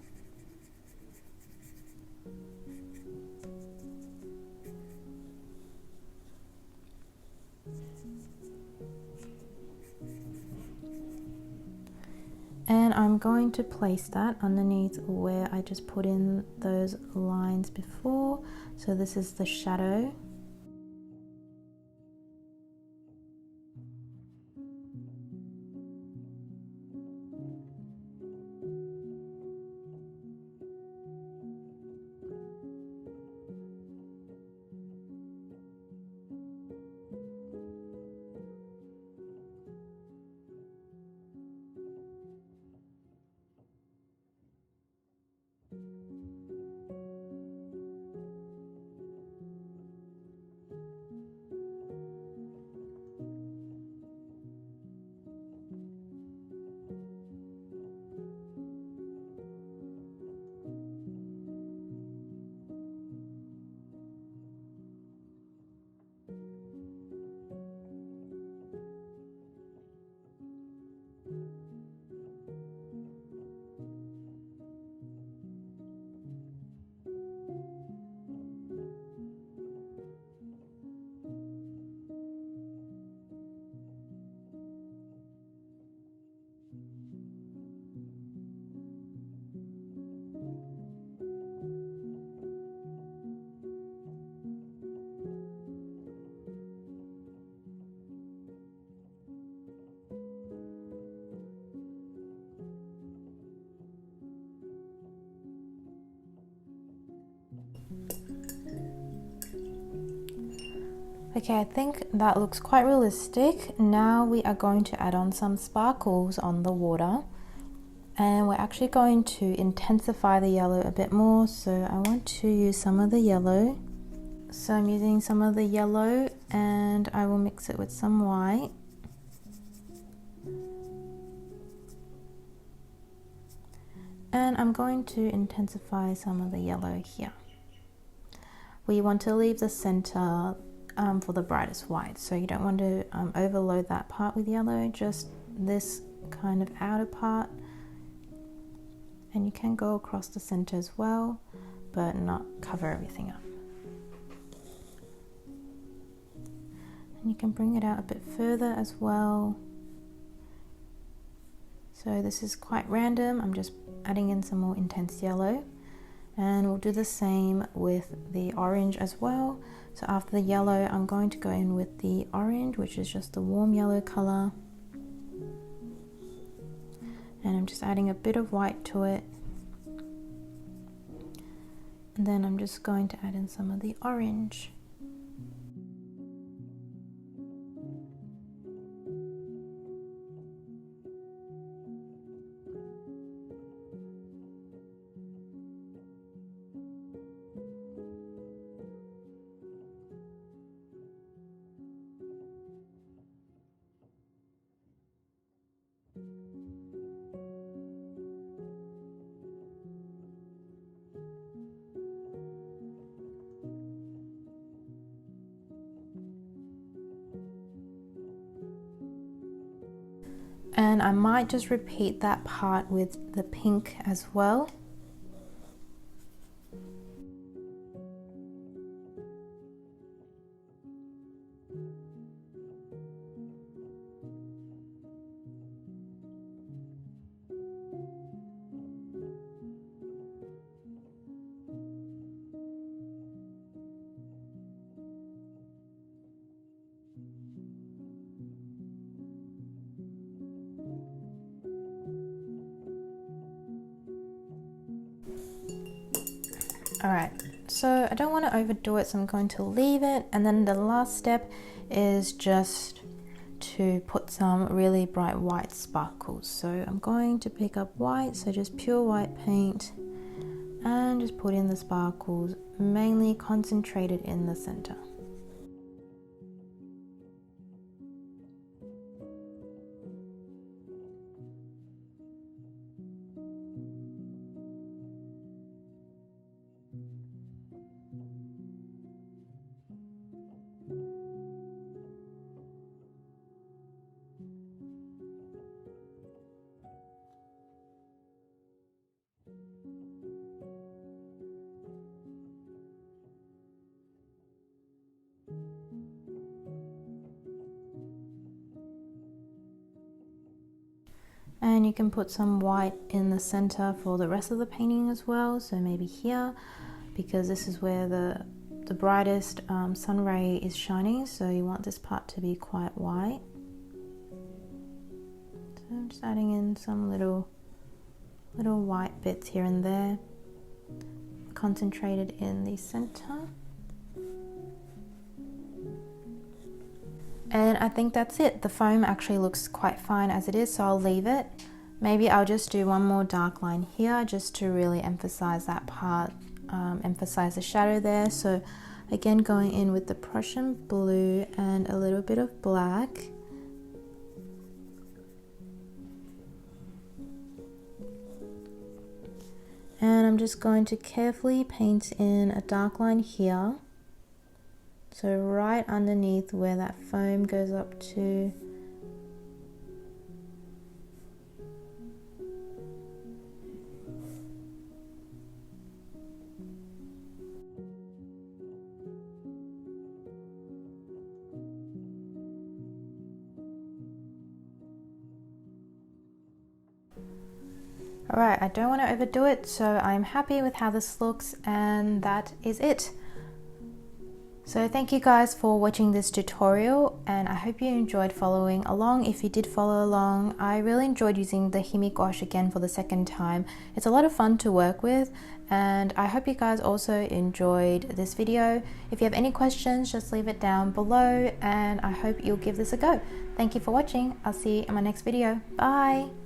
And I'm going to place that underneath where I just put in those lines before. So this is the shadow. Okay, I think that looks quite realistic. Now we are going to add on some sparkles on the water, and we're actually going to intensify the yellow a bit more. So I want to use some of the yellow. So I'm using some of the yellow and I will mix it with some white. And I'm going to intensify some of the yellow here. We want to leave the center for the brightest white, so you don't want to overload that part with yellow, just this kind of outer part. And you can go across the center as well, but not cover everything up. And you can bring it out a bit further as well. So this is quite random. I'm just adding in some more intense yellow, and we'll do the same with the orange as well. So after the yellow, I'm going to go in with the orange, which is just the warm yellow color, and I'm just adding a bit of white to it, and then I'm just going to add in some of the orange. And I might just repeat that part with the pink as well. Alright, so I don't want to overdo it, so I'm going to leave it. And then the last step is just to put some really bright white sparkles. So I'm going to pick up white, so just pure white paint, and just put in the sparkles, mainly concentrated in the center. And you can put some white in the center for the rest of the painting as well, so maybe here, because this is where the brightest sun ray is shining, so you want this part to be quite white. So I'm just adding in some little white bits here and there, concentrated in the center. And I think that's it. The foam actually looks quite fine as it is, so I'll leave it. Maybe I'll just do one more dark line here just to really emphasize that part, emphasize the shadow there. So again, going in with the Prussian blue and a little bit of black. And I'm just going to carefully paint in a dark line here. So right underneath where that foam goes up to. Alright, I don't want to overdo it, so I'm happy with how this looks, and that is it. So thank you guys for watching this tutorial, and I hope you enjoyed following along. If you did follow along, I really enjoyed using the Himi gouache again for the second time. It's a lot of fun to work with, and I hope you guys also enjoyed this video. If you have any questions, just leave it down below, and I hope you'll give this a go. Thank you for watching. I'll see you in my next video. Bye!